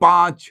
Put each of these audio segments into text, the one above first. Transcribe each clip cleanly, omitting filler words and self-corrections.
5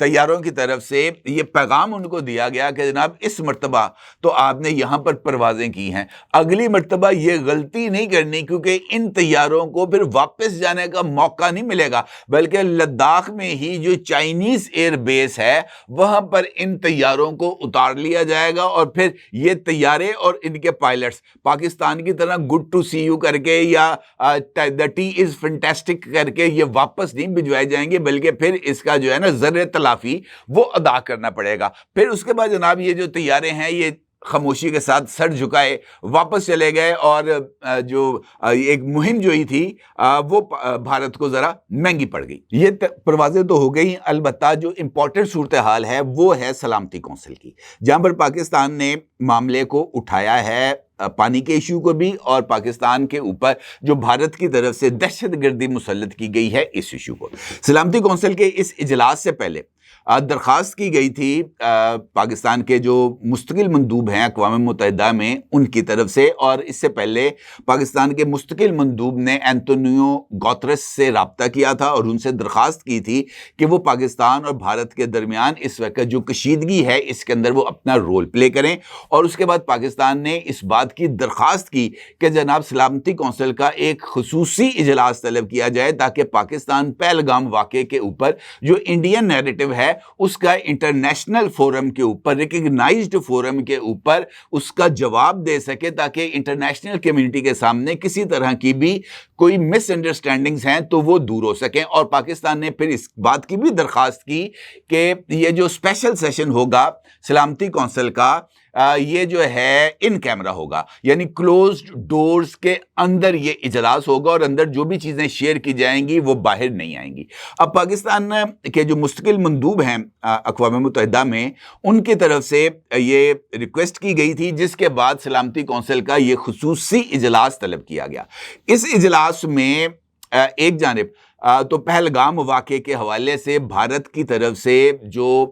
طیاروں کی طرف سے یہ پیغام ان کو دیا گیا کہ جناب اس مرتبہ تو آپ نے یہاں پر پروازیں کی ہیں، اگلی مرتبہ یہ غلطی نہیں کرنی، کیونکہ ان طیاروں کو پھر واپس جانے کا موقع نہیں ملے گا، بلکہ لداخ میں ہی جو چائنیز ایئر بیس ہے وہاں پر ان طیاروں کو اتار لیا جائے گا، اور پھر یہ طیارے اور ان کے پائلٹس پاکستان کی طرح گڈ ٹو سی یو کر کے یا دا ٹی از فینٹاسٹک کر کے یہ واپس نہیں بھجوائے جائیں گے، بلکہ پھر اس کا جو ہے نا ذر تلافی وہ ادا کرنا پڑے گا۔ پھر اس کے بعد جناب یہ جو طیارے ہیں یہ خاموشی کے ساتھ سر جھکائے واپس چلے گئے، اور جو ایک مہم جو ہی تھی وہ بھارت کو ذرا مہنگی پڑ گئی۔ یہ پروازیں تو ہو گئی، البتہ جو امپورٹنٹ صورتحال ہے وہ ہے سلامتی کونسل کی، جہاں پر پاکستان نے معاملے کو اٹھایا ہے، پانی کے ایشو کو بھی، اور پاکستان کے اوپر جو بھارت کی طرف سے دہشت گردی مسلط کی گئی ہے اس ایشو کو۔ سلامتی کونسل کے اس اجلاس سے پہلے درخواست کی گئی تھی پاکستان کے جو مستقل مندوب ہیں اقوام متحدہ میں ان کی طرف سے، اور اس سے پہلے پاکستان کے مستقل مندوب نے اینٹونیو گوترس سے رابطہ کیا تھا اور ان سے درخواست کی تھی کہ وہ پاکستان اور بھارت کے درمیان اس وقت جو کشیدگی ہے اس کے اندر وہ اپنا رول پلے کریں، اور اس کے بعد پاکستان نے اس بات کی درخواست کی کہ جناب سلامتی کونسل کا ایک خصوصی اجلاس طلب کیا جائے تاکہ پاکستان پہلگام واقعے کے اوپر جو انڈین نیریٹو ہے اس کا انٹرنیشنل فورم کے اوپر، ریکگنائزڈ فورم کے اوپر اس کا جواب دے سکے، تاکہ انٹرنیشنل کمیونٹی کے سامنے کسی طرح کی بھی کوئی مس انڈرسٹینڈنگز ہیں تو وہ دور ہو سکیں۔ اور پاکستان نے پھر اس بات کی بھی درخواست کی کہ یہ جو اسپیشل سیشن ہوگا سلامتی کونسل کا یہ جو ہے ان کیمرہ ہوگا، یعنی کلوزڈ ڈورز کے اندر یہ اجلاس ہوگا، اور اندر جو بھی چیزیں شیئر کی جائیں گی وہ باہر نہیں آئیں گی۔ اب پاکستان کے جو مستقل مندوب ہیں اقوام متحدہ میں ان کی طرف سے یہ ریکویسٹ کی گئی تھی، جس کے بعد سلامتی کونسل کا یہ خصوصی اجلاس طلب کیا گیا۔ اس اجلاس میں ایک جانب تو پہلگام واقعے کے حوالے سے بھارت کی طرف سے جو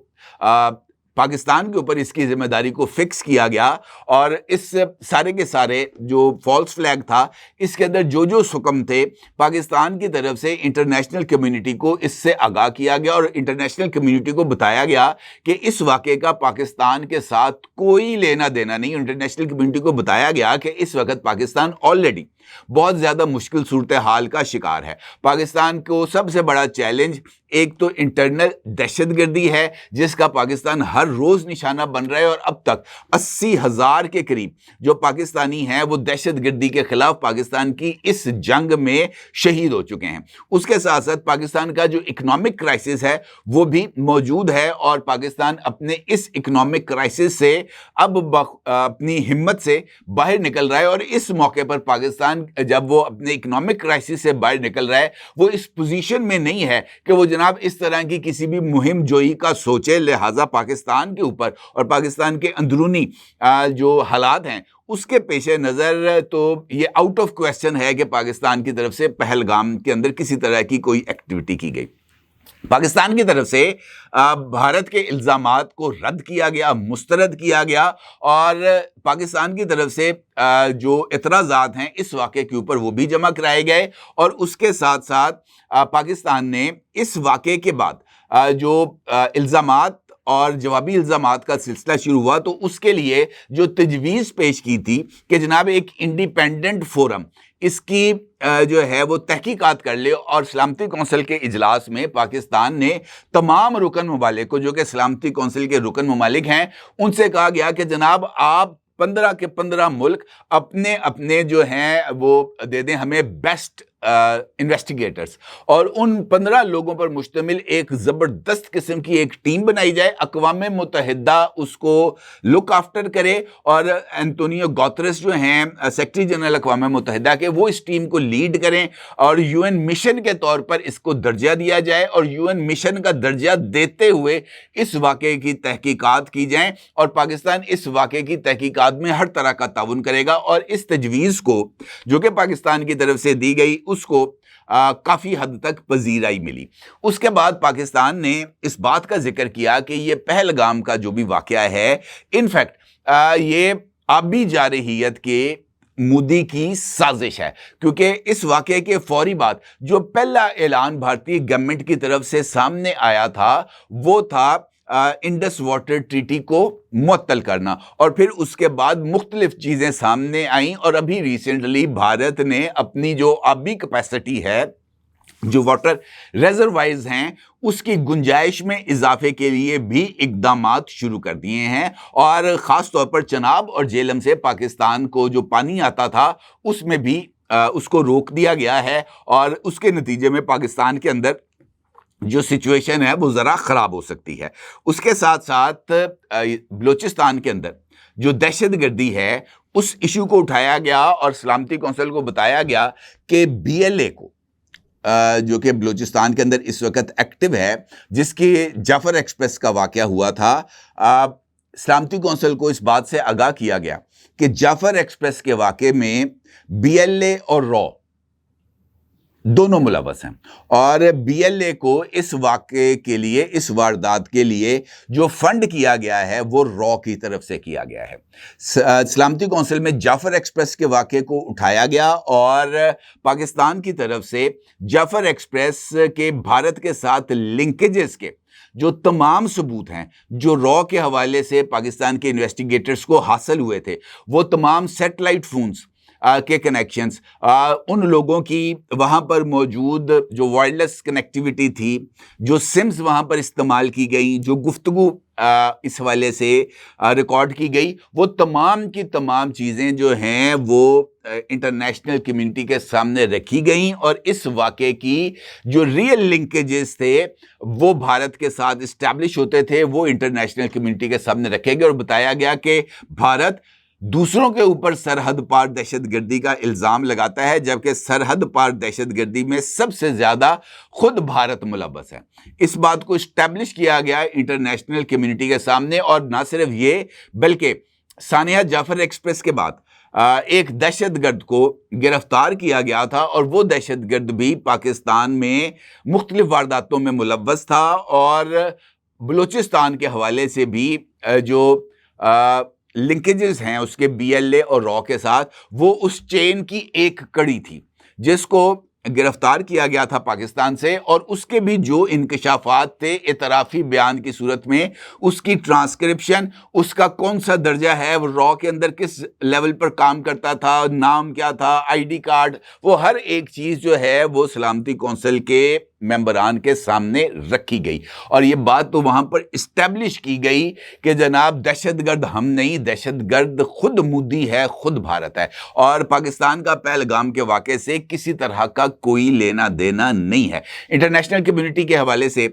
پاکستان کے اوپر اس کی ذمہ داری کو فکس کیا گیا، اور اس سارے کے سارے جو فالس فلیگ تھا اس کے اندر جو حکم تھے پاکستان کی طرف سے انٹرنیشنل کمیونٹی کو اس سے آگاہ کیا گیا، اور انٹرنیشنل کمیونٹی کو بتایا گیا کہ اس واقعے کا پاکستان کے ساتھ کوئی لینا دینا نہیں۔ انٹرنیشنل کمیونٹی کو بتایا گیا کہ اس وقت پاکستان آلریڈی بہت زیادہ مشکل صورتحال کا شکار ہے۔ پاکستان کو سب سے بڑا چیلنج ایک تو انٹرنل دہشت گردی ہے جس کا پاکستان ہر روز نشانہ بن رہا ہے، اور اب تک 80,000 کے قریب جو پاکستانی ہیں وہ دہشت گردی کے خلاف پاکستان کی اس جنگ میں شہید ہو چکے ہیں۔ اس کے ساتھ ساتھ پاکستان کا جو اکنامک کرائسس ہے وہ بھی موجود ہے، اور پاکستان اپنے اس اکنامک کرائسس سے اب اپنی ہمت سے باہر نکل رہا ہے، اور اس موقع پر پاکستان جب وہ اپنے اکنامک کرائسس سے باہر نکل رہا ہے وہ اس پوزیشن میں نہیں ہے کہ وہ جناب اس طرح کی کسی بھی مہم جوئی کا سوچے۔ لہٰذا پاکستان کے اوپر اور پاکستان کے اندرونی جو حالات ہیں اس کے پیش نظر تو یہ آؤٹ آف کویسچن ہے کہ پاکستان کی طرف سے پہلگام کے اندر کسی طرح کی کوئی ایکٹیویٹی کی گئی۔ پاکستان کی طرف سے بھارت کے الزامات کو رد کیا گیا، مسترد کیا گیا، اور پاکستان کی طرف سے جو اعتراضات ہیں اس واقعے کے اوپر وہ بھی جمع کرائے گئے، اور اس کے ساتھ ساتھ پاکستان نے اس واقعے کے بعد جو الزامات اور جوابی الزامات کا سلسلہ شروع ہوا تو اس کے لیے جو تجویز پیش کی تھی کہ جناب ایک انڈیپینڈنٹ فورم اس کی جو ہے وہ تحقیقات کر لے، اور سلامتی کونسل کے اجلاس میں پاکستان نے تمام رکن ممالک کو جو کہ سلامتی کونسل کے رکن ممالک ہیں ان سے کہا گیا کہ جناب آپ 15 کے 15 ملک اپنے اپنے جو ہیں وہ دے دیں ہمیں بیسٹ انویسٹیگیٹرز، اور ان 15 لوگوں پر مشتمل ایک زبردست قسم کی ایک ٹیم بنائی جائے، اقوام متحدہ اس کو لک آفٹر کرے، اور اینٹونیو گوترس جو ہیں سیکرٹری جنرل اقوام متحدہ کے وہ اس ٹیم کو لیڈ کریں، اور یو این مشن کے طور پر اس کو درجہ دیا جائے، اور یو این مشن کا درجہ دیتے ہوئے اس واقعے کی تحقیقات کی جائیں، اور پاکستان اس واقعے کی تحقیقات میں ہر طرح کا تعاون کرے گا۔ اور اس تجویز کو جو کہ پاکستان کی طرف سے دی گئی اس کو کافی حد تک پذیرائی ملی۔ اس کے بعد پاکستان نے اس بات کا ذکر کیا کہ یہ پہلگام کا جو بھی واقعہ ہے انفیکٹ یہ آبی جارحیت کے مودی کی سازش ہے، کیونکہ اس واقعے کے فوری بعد جو پہلا اعلان بھارتی گورنمنٹ کی طرف سے سامنے آیا تھا وہ تھا انڈس واٹر ٹریٹی کو معطل کرنا، اور پھر اس کے بعد مختلف چیزیں سامنے آئیں، اور ابھی ریسنٹلی بھارت نے اپنی جو آبی کیپیسٹی ہے، جو واٹر ریزروائرز ہیں، اس کی گنجائش میں اضافے کے لیے بھی اقدامات شروع کر دیے ہیں، اور خاص طور پر چناب اور جہلم سے پاکستان کو جو پانی آتا تھا اس میں بھی اس کو روک دیا گیا ہے، اور اس کے نتیجے میں پاکستان کے اندر جو سچویشن ہے وہ ذرا خراب ہو سکتی ہے۔ اس کے ساتھ ساتھ بلوچستان کے اندر جو دہشت گردی ہے اس ایشو کو اٹھایا گیا، اور سلامتی کونسل کو بتایا گیا کہ بی ایل اے کو جو کہ بلوچستان کے اندر اس وقت ایکٹیو ہے، جس کی جعفر ایکسپریس کا واقعہ ہوا تھا، سلامتی کونسل کو اس بات سے آگاہ کیا گیا کہ جعفر ایکسپریس کے واقعے میں بی ایل اے اور رو دونوں ملوث ہیں، اور بی ایل اے کو اس واقعے کے لیے، اس واردات کے لیے جو فنڈ کیا گیا ہے وہ رو کی طرف سے کیا گیا ہے۔ سلامتی کونسل میں جعفر ایکسپریس کے واقعے کو اٹھایا گیا، اور پاکستان کی طرف سے جعفر ایکسپریس کے بھارت کے ساتھ لنکیجز کے جو تمام ثبوت ہیں جو رو کے حوالے سے پاکستان کے انویسٹیگیٹرز کو حاصل ہوئے تھے، وہ تمام سیٹلائٹ فونز کے کنیکشنز، ان لوگوں کی وہاں پر موجود جو وائرلیس کنیکٹیوٹی تھی، جو سمز وہاں پر استعمال کی گئی، جو گفتگو اس حوالے سے ریکارڈ کی گئی، وہ تمام کی تمام چیزیں جو ہیں وہ انٹرنیشنل کمیونٹی کے سامنے رکھی گئیں، اور اس واقعے کی جو ریئل لنکیجز تھے وہ بھارت کے ساتھ اسٹیبلش ہوتے تھے، وہ انٹرنیشنل کمیونٹی کے سامنے رکھے گئے، اور بتایا گیا کہ بھارت دوسروں کے اوپر سرحد پار دہشت گردی کا الزام لگاتا ہے، جبکہ سرحد پار دہشت گردی میں سب سے زیادہ خود بھارت ملوث ہے۔ اس بات کو اسٹیبلش کیا گیا انٹرنیشنل کمیونٹی کے سامنے، اور نہ صرف یہ بلکہ سانحہ جعفر ایکسپریس کے بعد ایک دہشت گرد کو گرفتار کیا گیا تھا، اور وہ دہشت گرد بھی پاکستان میں مختلف وارداتوں میں ملوث تھا، اور بلوچستان کے حوالے سے بھی جو لنکیجز ہیں اس کے بی ایل اے اور رو کے ساتھ، وہ اس چین کی ایک کڑی تھی جس کو گرفتار کیا گیا تھا پاکستان سے، اور اس کے بھی جو انکشافات تھے اعترافی بیان کی صورت میں، اس کی ٹرانسکرپشن، اس کا کون سا درجہ ہے، وہ رو کے اندر کس لیول پر کام کرتا تھا، نام کیا تھا، آئی ڈی کارڈ، وہ ہر ایک چیز جو ہے وہ سلامتی کونسل کے ممبران کے سامنے رکھی گئی، اور یہ بات تو وہاں پر اسٹیبلش کی گئی کہ جناب دہشت گرد ہم نہیں، دہشت گرد خود مودی ہے، خود بھارت ہے، اور پاکستان کا پہلگام کے واقعے سے کسی طرح کا کوئی لینا دینا نہیں ہے۔ انٹرنیشنل کمیونٹی کے حوالے سے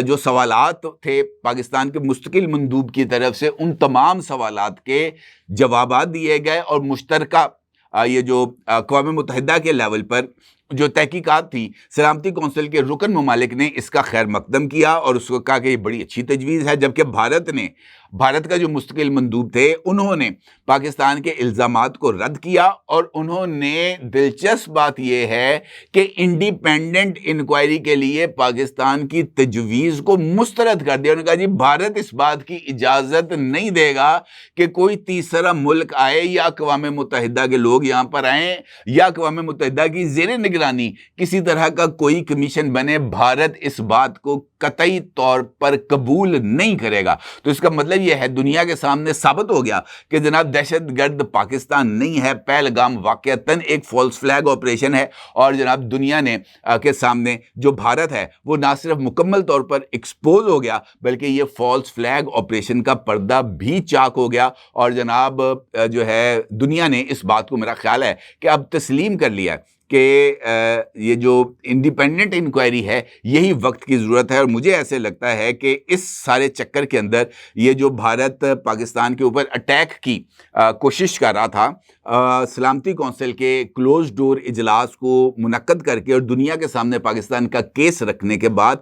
جو سوالات تھے پاکستان کے مستقل مندوب کی طرف سے، ان تمام سوالات کے جوابات دیے گئے، اور مشترکہ یہ جو اقوام متحدہ کے لیول پر جو تحقیقات تھی، سلامتی کونسل کے رکن ممالک نے اس کا خیر مقدم کیا، اور اس کو کہا کہ یہ بڑی اچھی تجویز ہے، جبکہ بھارت کا جو مستقل مندوب تھے انہوں نے پاکستان کے الزامات کو رد کیا، اور انہوں نے دلچسپ بات یہ ہے کہ انڈیپینڈنٹ انکوائری کے لیے پاکستان کی تجویز کو مسترد کر دیا۔ انہوں نے کہا جی بھارت اس بات کی اجازت نہیں دے گا کہ کوئی تیسرا ملک آئے، یا اقوام متحدہ کے لوگ یہاں پر آئیں، یا اقوام متحدہ کی زیر نگرانی کسی طرح کا کوئی کمیشن بنے، بھارت اس بات کو قطعی طور پر قبول نہیں کرے گا۔ تو اس کا مطلب یہ ہے دنیا کے سامنے ثابت ہو گیا کہ جناب دہشت گرد پاکستان نہیں ہے، پہلگام واقعتاً ایک فالس فلیگ آپریشن ہے، اور جناب دنیا نے کے سامنے جو بھارت ہے وہ نہ صرف مکمل طور پر ایکسپوز ہو گیا، بلکہ یہ فالس فلیگ آپریشن کا پردہ بھی چاک ہو گیا، اور جناب جو ہے دنیا نے اس بات کو، میرا خیال ہے کہ اب تسلیم کر لیا ہے کہ یہ جو انڈیپینڈنٹ انکوائری ہے یہی وقت کی ضرورت ہے، اور مجھے ایسے لگتا ہے کہ اس سارے چکر کے اندر یہ جو بھارت پاکستان کے اوپر اٹیک کی کوشش کر رہا تھا، سلامتی کونسل کے کلوز ڈور اجلاس کو منعقد کر کے اور دنیا کے سامنے پاکستان کا کیس رکھنے کے بعد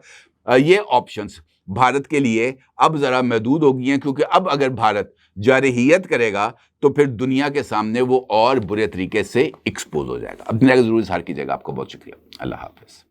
یہ آپشنز بھارت کے لیے اب ذرا محدود ہو گئی ہیں، کیونکہ اب اگر بھارت جارحیت کرے گا تو پھر دنیا کے سامنے وہ اور برے طریقے سے ایکسپوز ہو جائے گا۔ اب دنیا کا ضرور اظہار کیجیے گا۔ آپ کو بہت شکریہ۔ اللہ حافظ۔